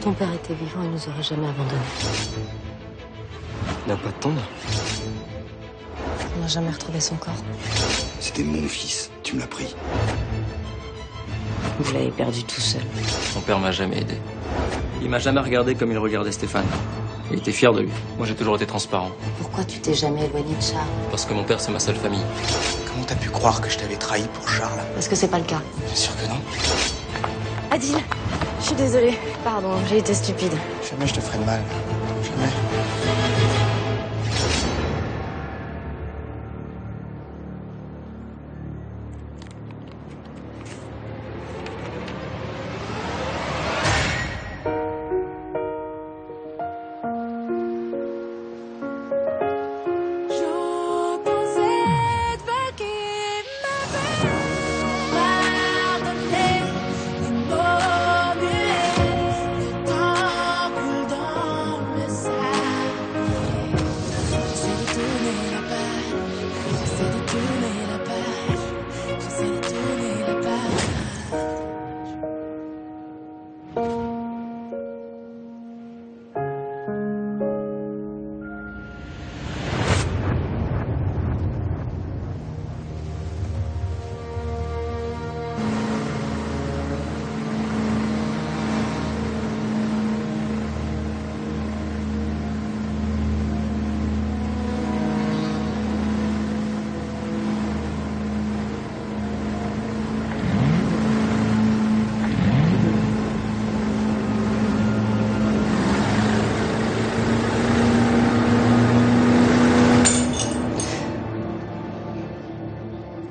ton père était vivant, il nous aurait jamais abandonnés. Il n'a pas de tombe. On n'a jamais retrouvé son corps. C'était mon fils, tu me l'as pris. Vous l'avez perdu tout seul. Mon père m'a jamais aidé. Il m'a jamais regardé comme il regardait Stéphane. Il était fier de lui. Moi, j'ai toujours été transparent. Pourquoi tu t'es jamais éloigné de Charles? Parce que mon père, c'est ma seule famille. Comment t'as pu croire que je t'avais trahi pour Charles? Parce que c'est pas le cas. Bien sûr que non. Adil, je suis désolée. Pardon, j'ai été stupide. Jamais je te ferai de mal. Jamais.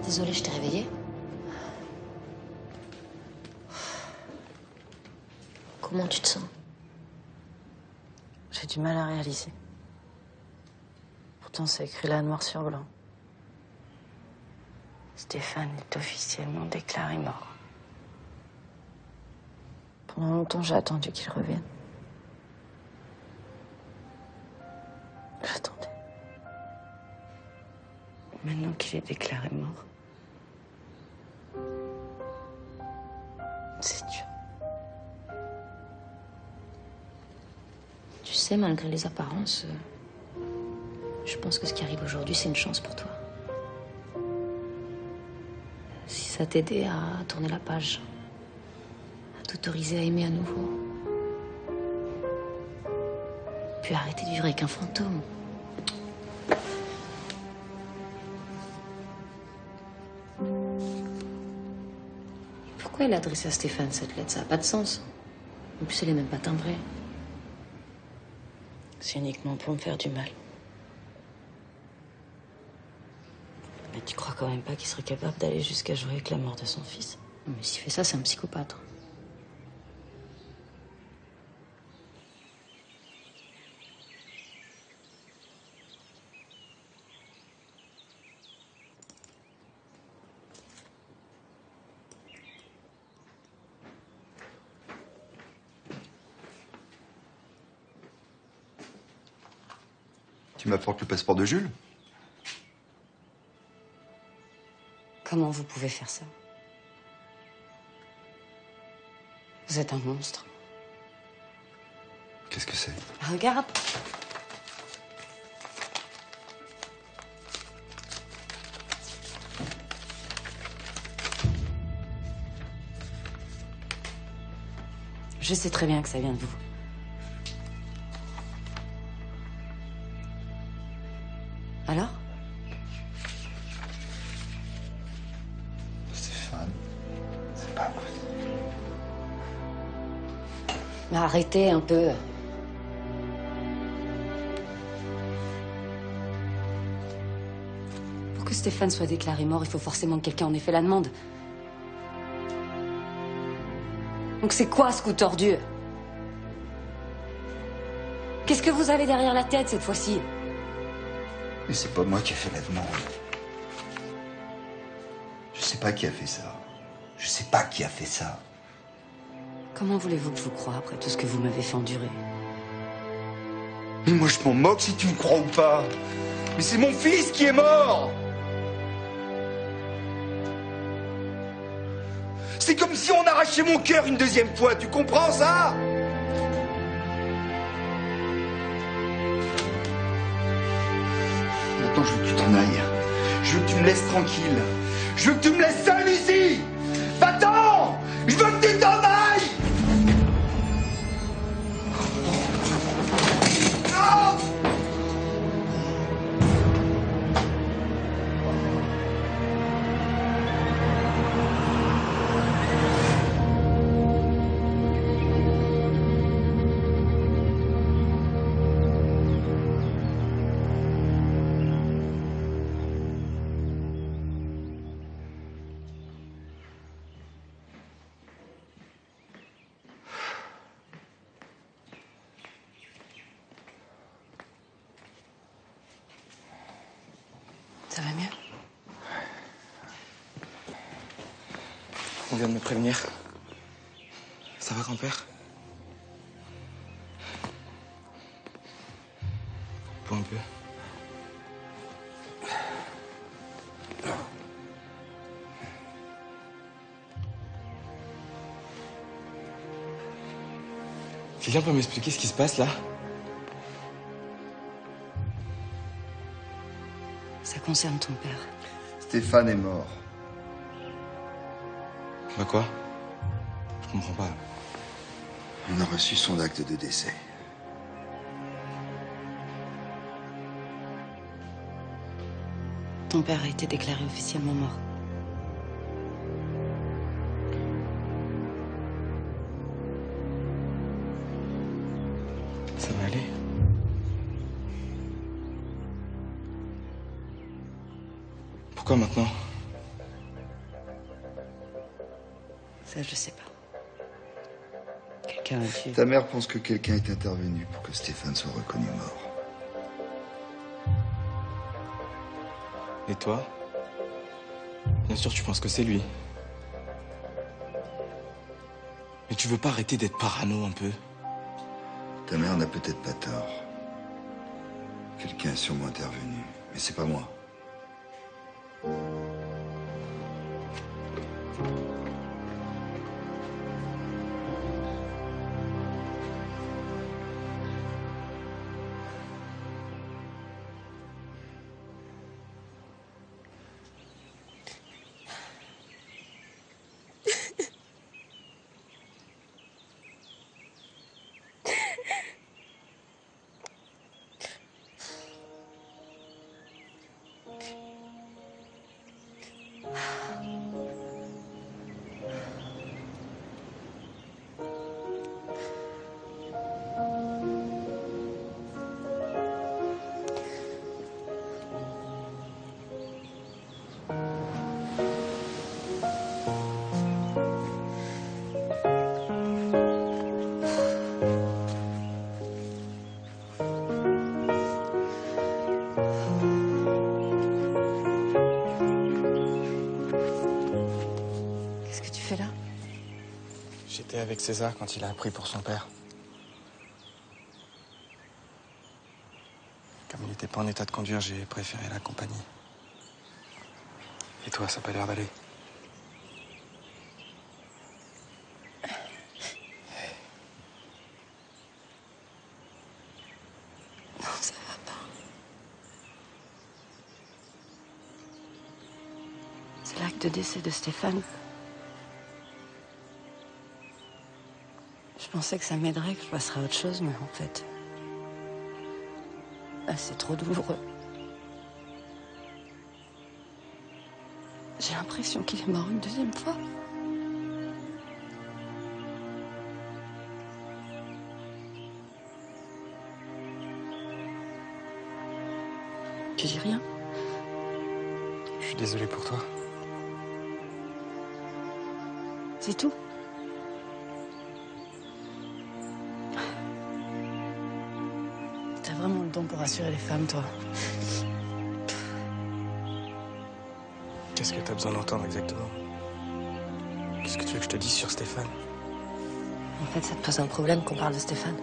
Désolée, je t'ai réveillée. Comment tu te sens? J'ai du mal à réaliser. Pourtant, c'est écrit là noir sur blanc. Stéphane est officiellement déclaré mort. Pendant longtemps, j'ai attendu qu'il revienne. J'attendais. Maintenant qu'il est déclaré mort, c'est dur. Tu sais, malgré les apparences, je pense que ce qui arrive aujourd'hui, c'est une chance pour toi. Si ça t'aidait à tourner la page, à t'autoriser à aimer à nouveau, puis arrêter de vivre avec un fantôme. Pourquoi elle a adressé à Stéphane cette lettre? Ça n'a pas de sens. En plus, elle est même pas timbrée. C'est uniquement pour me faire du mal. Mais tu crois quand même pas qu'il serait capable d'aller jusqu'à jouer avec la mort de son fils? Mais s'il fait ça, c'est un psychopathe. Tu m'apportes le passeport de Jules? Comment vous pouvez faire ça? Vous êtes un monstre. Qu'est-ce que c'est? Regarde. Je sais très bien que ça vient de vous. Alors? Stéphane, c'est pas possible. Mais arrêtez un peu. Pour que Stéphane soit déclaré mort, il faut forcément que quelqu'un en ait fait la demande. Donc c'est quoi ce coup tordu? Qu'est-ce que vous avez derrière la tête cette fois-ci? Mais c'est pas moi qui ai fait la demande. Je sais pas qui a fait ça. Je sais pas qui a fait ça. Comment voulez-vous que je vous croie après tout ce que vous m'avez fait endurer? Mais moi je m'en moque si tu me crois ou pas. Mais c'est mon fils qui est mort. C'est comme si on arrachait mon cœur une deuxième fois, tu comprends ça? Maintenant, je veux que tu t'en ailles. Je veux que tu me laisses tranquille. Je veux que tu me laisses seul ici. Va-t'en! Je veux que tu t'en ailles! Non! Ça va mieux? On vient de me prévenir. Ça va, grand-père? Pas un peu. Quelqu'un peut m'expliquer ce qui se passe là? Ça concerne ton père. Stéphane est mort. Bah quoi? Je comprends pas. On a reçu son acte de décès. Ton père a été déclaré officiellement mort. Ça va aller? Pourquoi maintenant? Ça, je sais pas. Quelqu'un a tué. Ta mère pense que quelqu'un est intervenu pour que Stéphane soit reconnu mort. Et toi? Bien sûr, tu penses que c'est lui. Mais tu veux pas arrêter d'être parano un peu? Ta mère n'a peut-être pas tort. Quelqu'un est sûrement intervenu, mais c'est pas moi. Qu'est-ce que tu fais là? J'étais avec César quand il a appris pour son père. Comme il n'était pas en état de conduire, j'ai préféré l'accompagner. Et toi, ça n'a pas l'air d'aller? Non, ça va pas. C'est l'acte de décès de Stéphane. Je pensais que ça m'aiderait, que je passerais à autre chose, mais en fait... Ah, c'est trop douloureux. J'ai l'impression qu'il est mort une deuxième fois. Tu dis rien? Je suis désolé pour toi. C'est tout? T'as vraiment le don pour rassurer les femmes, toi. Qu'est-ce que t'as besoin d'entendre exactement? Qu'est-ce que tu veux que je te dise sur Stéphane? En fait, ça te pose un problème qu'on parle de Stéphane.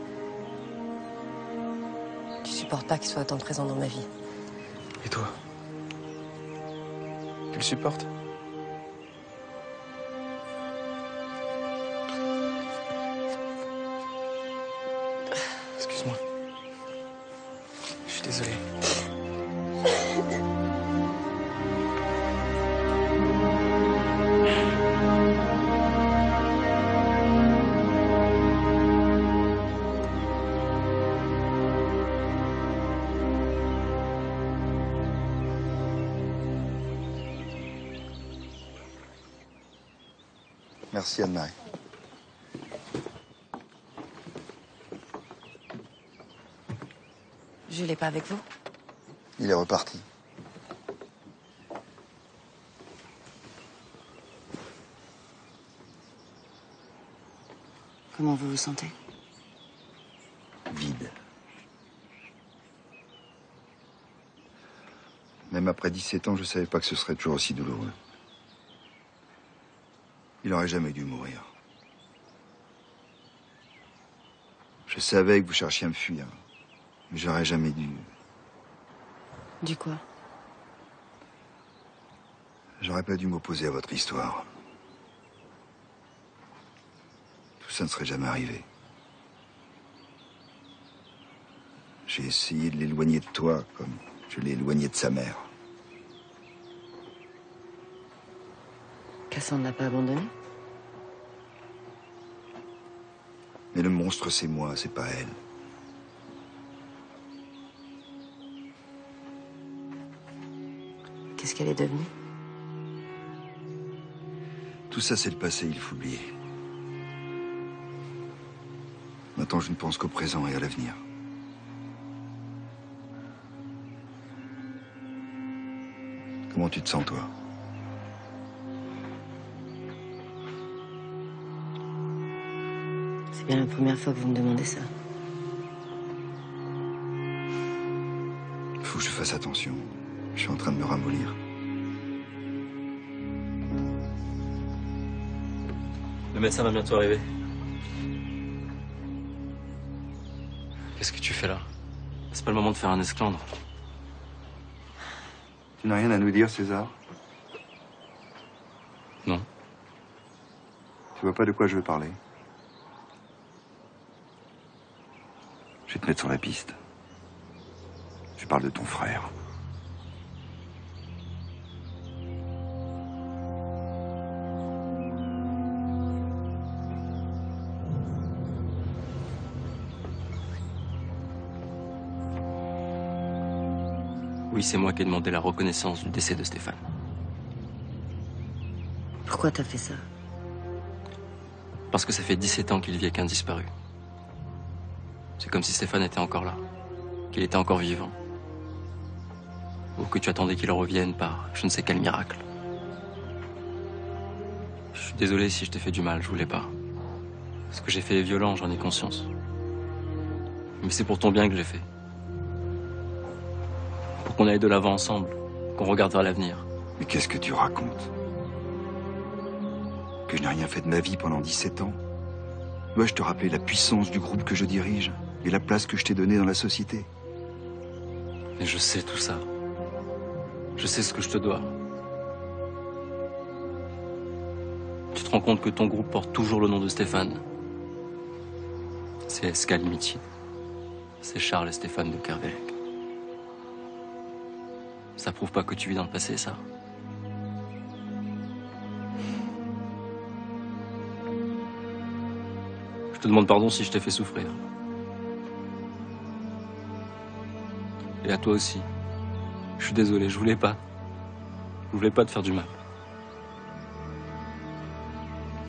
Tu supportes pas qu'il soit autant présent dans ma vie. Et toi? Tu le supportes? Excuse-moi. Je suis désolé. Merci Anne-Marie. Jules n'est pas avec vous? Il est reparti. Comment vous vous sentez? Vide. Même après 17 ans, je savais pas que ce serait toujours aussi douloureux. Il aurait jamais dû mourir. Je savais que vous cherchiez à me fuir. Mais j'aurais jamais dû. Du quoi? J'aurais pas dû m'opposer à votre histoire. Tout ça ne serait jamais arrivé. J'ai essayé de l'éloigner de toi comme je l'ai éloigné de sa mère. Cassandre n'a pas abandonné? Mais le monstre, c'est moi, c'est pas elle. Qu'est-ce qu'elle est devenue? Tout ça, c'est le passé, il faut oublier. Maintenant, je ne pense qu'au présent et à l'avenir. Comment tu te sens, toi? C'est bien la première fois que vous me demandez ça. Faut que je fasse attention. Je suis en train de me ramollir. Le médecin va bientôt arriver. Qu'est-ce que tu fais là? C'est pas le moment de faire un esclandre. Tu n'as rien à nous dire, César? Non. Tu vois pas de quoi je veux parler? Je vais te mettre sur la piste. Je parle de ton frère. Oui, c'est moi qui ai demandé la reconnaissance du décès de Stéphane. Pourquoi t'as fait ça? Parce que ça fait 17 ans qu'il vit avec un disparu. C'est comme si Stéphane était encore là, qu'il était encore vivant. Ou que tu attendais qu'il revienne par je ne sais quel miracle. Je suis désolé si je t'ai fait du mal, je voulais pas. Ce que j'ai fait est violent, j'en ai conscience. Mais c'est pour ton bien que j'ai fait. Pour qu'on aille de l'avant ensemble, qu'on regarde vers l'avenir. Mais qu'est-ce que tu racontes? Que je n'ai rien fait de ma vie pendant 17 ans? Dois-je te rappeler la puissance du groupe que je dirige et la place que je t'ai donnée dans la société? Mais je sais tout ça. Je sais ce que je te dois. Tu te rends compte que ton groupe porte toujours le nom de Stéphane. C'est SK Limited. C'est Charles et Stéphane de Kervelec. Ça prouve pas que tu vis dans le passé, ça? Je te demande pardon si je t'ai fait souffrir. Et à toi aussi. Je suis désolé, je voulais pas. Je voulais pas te faire du mal.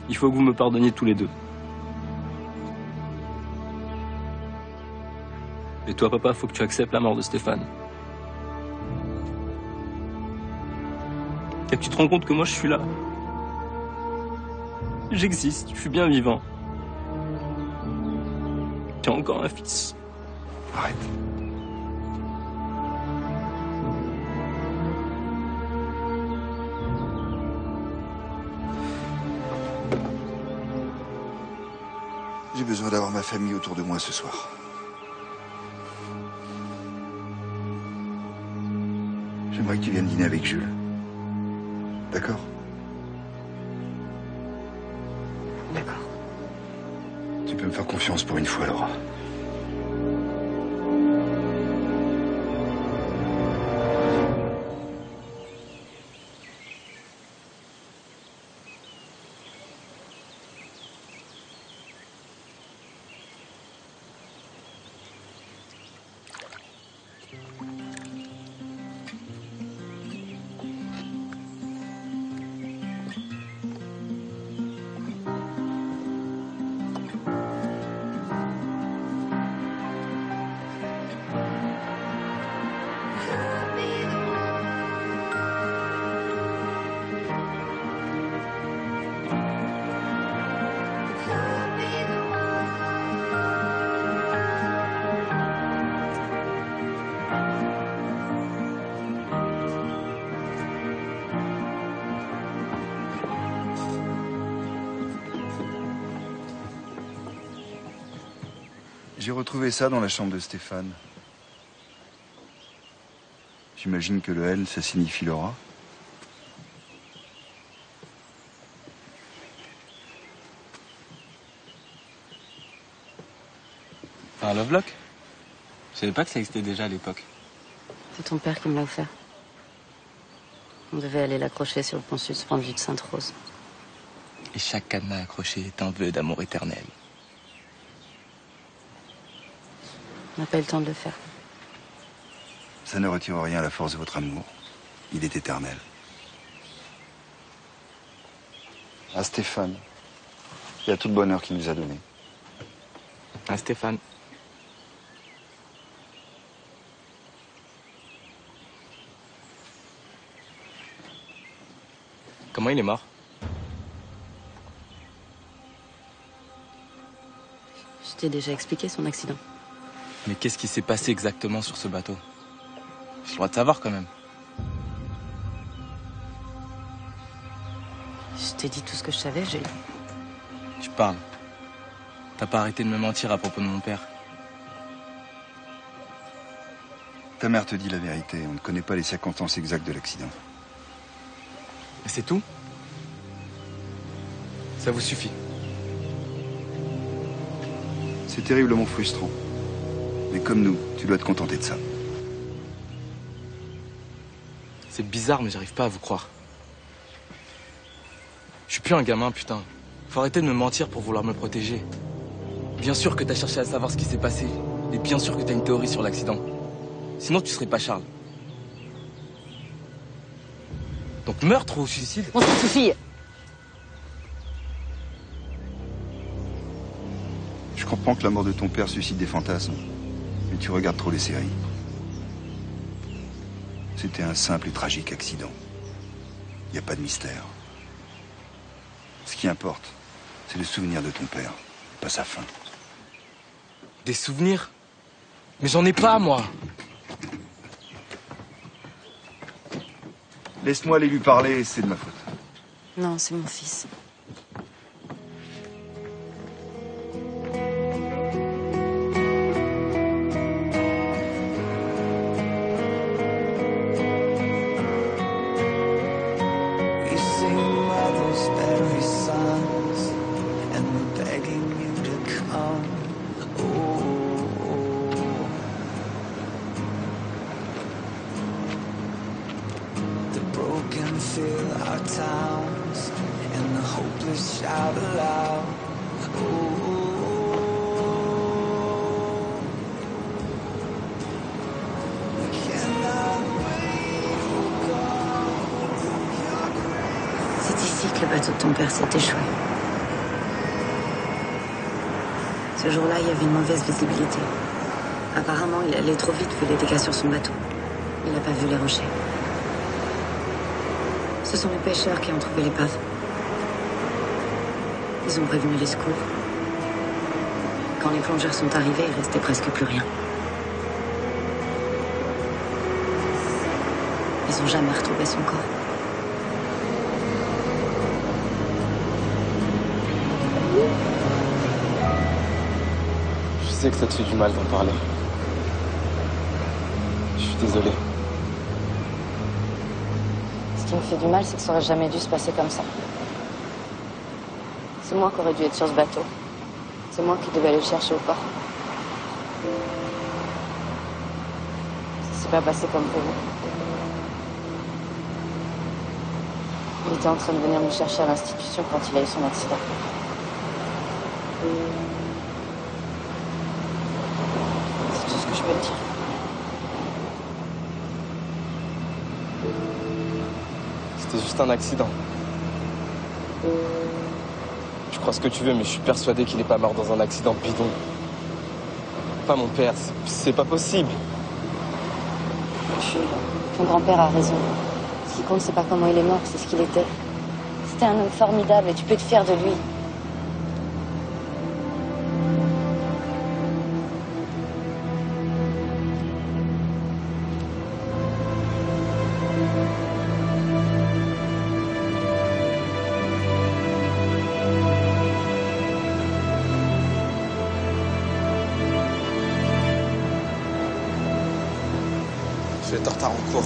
Il faut que vous me pardonniez tous les deux. Et toi, papa, faut que tu acceptes la mort de Stéphane. Et que tu te rends compte que moi, je suis là. J'existe, je suis bien vivant. Tu as encore un fils. Arrête. J'ai besoin d'avoir ma famille autour de moi ce soir. J'aimerais que tu viennes dîner avec Jules. D'accord? D'accord. Tu peux me faire confiance pour une fois, Laura. J'ai retrouvé ça dans la chambre de Stéphane. J'imagine que le L, ça signifie Laura. Un lovelock? Je savais pas que ça existait déjà à l'époque. C'est ton père qui me l'a offert. On devait aller l'accrocher sur le pont suspendu de Sainte-Rose. Et chaque cadenas accroché est un vœu d'amour éternel. On n'a pas eu le temps de le faire. Ça ne retire rien à la force de votre amour. Il est éternel. À Stéphane, il y a tout le bonheur qu'il nous a donné. Ah, Stéphane. Comment il est mort? Je t'ai déjà expliqué son accident. Mais qu'est-ce qui s'est passé exactement sur ce bateau? J'ai le droit de savoir quand même. Je t'ai dit tout ce que je savais, Julie. Tu parles. T'as pas arrêté de me mentir à propos de mon père. Ta mère te dit la vérité. On ne connaît pas les circonstances exactes de l'accident. Mais c'est tout? Ça vous suffit? C'est terriblement frustrant. Mais comme nous, tu dois te contenter de ça. C'est bizarre, mais j'arrive pas à vous croire. Je suis plus un gamin, putain. Faut arrêter de me mentir pour vouloir me protéger. Bien sûr que t'as cherché à savoir ce qui s'est passé. Et bien sûr que t'as une théorie sur l'accident. Sinon, tu serais pas Charles. Donc meurtre ou suicide? On s'en suffit. Je comprends que la mort de ton père suscite des fantasmes. Mais tu regardes trop les séries. C'était un simple et tragique accident. Il n'y a pas de mystère. Ce qui importe, c'est le souvenir de ton père, pas sa fin. Des souvenirs? Mais j'en ai pas, moi. Laisse-moi aller lui parler, c'est de ma faute. Non, c'est mon fils. C'est ici que le bateau de ton père s'est échoué. Ce jour-là, il y avait une mauvaise visibilité. Apparemment, il allait trop vite vu les dégâts sur son bateau. Il n'a pas vu les rochers. Ce sont les pêcheurs qui ont trouvé l'épave. Ils ont prévenu les secours. Quand les plongeurs sont arrivés, il restait presque plus rien. Ils n'ont jamais retrouvé son corps. Je sais que ça te fait du mal d'en parler. Je suis désolé. Ce qui me fait du mal, c'est que ça aurait jamais dû se passer comme ça. C'est moi qui aurais dû être sur ce bateau. C'est moi qui devais aller le chercher au port. Ça s'est pas passé comme prévu. Il était en train de venir me chercher à l'institution quand il a eu son accident. C'est tout ce que je peux te dire. C'était juste un accident. Tu crois ce que tu veux, mais je suis persuadé qu'il est pas mort dans un accident bidon. Pas mon père, c'est pas possible. Jules, ton grand-père a raison. Ce qui compte, c'est pas comment il est mort, c'est ce qu'il était. C'était un homme formidable et tu peux être fier de lui. vais être en retard en cours.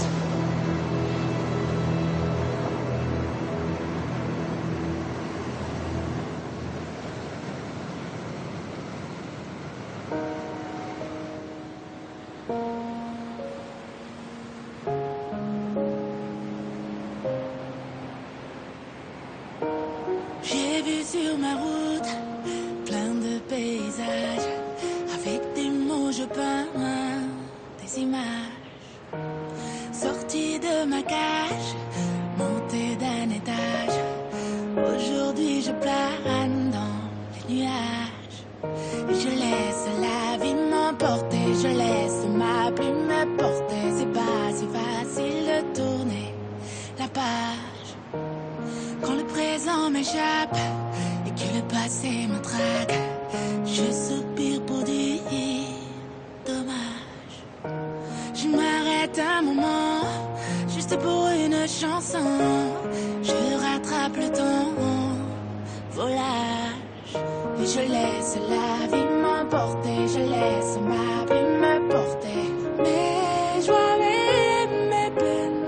J'ai vu sur ma route plein de paysages. Avec des mots je peins des images. Sortie de ma cage, montée d'un étage. Aujourd'hui je plane dans les nuages. Et je laisse la vie m'emporter. Je laisse ma plume me porter. C'est pas si facile de tourner la page. Quand le présent m'échappe et que le passé me traque, je soupire pour dire dommage. Je m'arrête un moment, juste pour une chanson. Je rattrape le temps, volage. Et je laisse la vie m'emporter. Je laisse ma plume me porter. Mes joies et mes peines.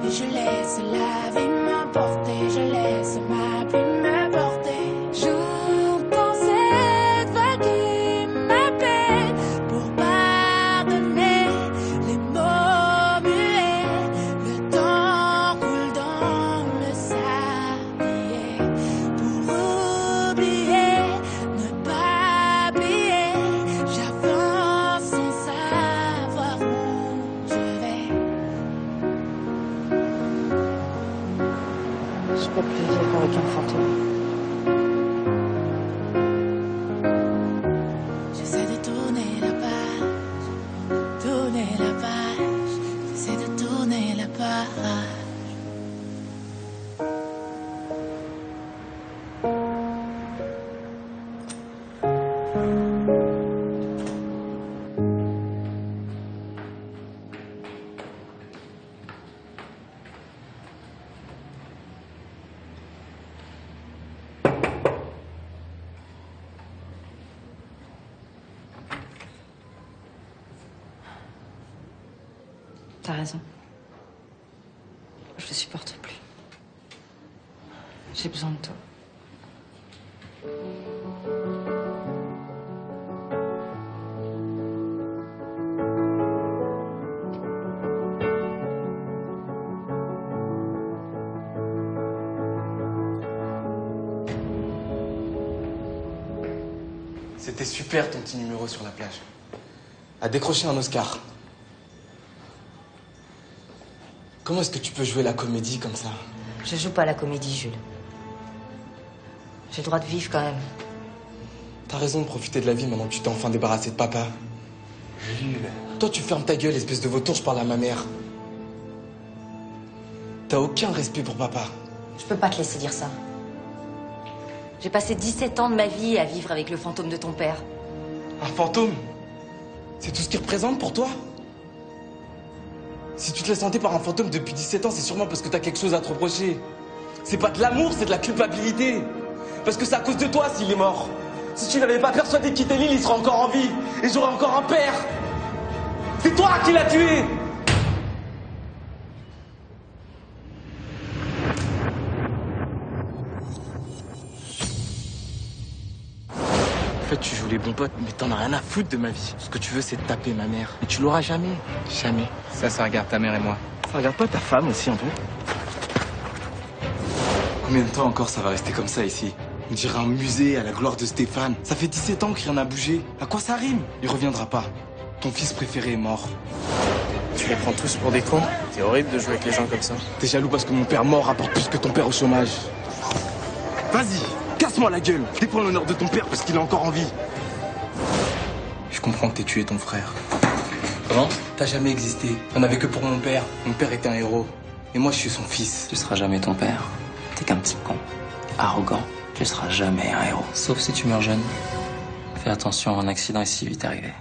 Et je laisse la vie m'emporter. Je laisse ma plume me porter. J'entends cette voix qui m'appelle pour pardonner les mots muets. Le temps coule dans le sablier. Pour oublier, ne pas plier. J'avance sans savoir où je vais. Je peux plus vivre avec un fantôme. J'essaie de tourner la page, tourner la page. J'essaie de tourner la page. T'as raison. Je le supporte plus. J'ai besoin de toi. C'était super ton petit numéro sur la plage. A décroché un Oscar. Comment est-ce que tu peux jouer la comédie comme ça? Je joue pas la comédie, Jules. J'ai le droit de vivre quand même. T'as raison de profiter de la vie maintenant que tu t'es enfin débarrassé de papa. Jules. Toi, tu fermes ta gueule, espèce de vautour, je parle à ma mère. T'as aucun respect pour papa. Je peux pas te laisser dire ça. J'ai passé 17 ans de ma vie à vivre avec le fantôme de ton père. Un fantôme? C'est tout ce qu'il représente pour toi? Si tu te laisses hanter par un fantôme depuis 17 ans, c'est sûrement parce que t'as quelque chose à te reprocher. C'est pas de l'amour, c'est de la culpabilité. Parce que c'est à cause de toi s'il est mort. Si tu n'avais pas persuadé de quitter l'île, il serait encore en vie. Et j'aurais encore un père. C'est toi qui l'as tué! En fait, tu joues les bons potes, mais t'en as rien à foutre de ma vie. Ce que tu veux, c'est de taper ma mère. Et tu l'auras jamais. Jamais. Ça regarde ta mère et moi. Ça regarde pas ta femme aussi, un peu? Combien de temps encore ça va rester comme ça ici? On dirait un musée à la gloire de Stéphane. Ça fait 17 ans que rien n'a bougé. À quoi ça rime? Il reviendra pas. Ton fils préféré est mort. Tu les prends tous pour des cons? C'est horrible de jouer avec les gens comme ça. T'es jaloux parce que mon père mort rapporte plus que ton père au chômage. Vas-y, casse-moi la gueule. Défends l'honneur de ton père parce qu'il est encore en vie. Je comprends que t'aies tué ton frère. Comment? T'as jamais existé. On avait que pour mon père. Mon père était un héros. Et moi, je suis son fils. Tu seras jamais ton père. T'es qu'un petit con. Arrogant. Tu seras jamais un héros. Sauf si tu meurs jeune. Fais attention, un accident est si vite arrivé.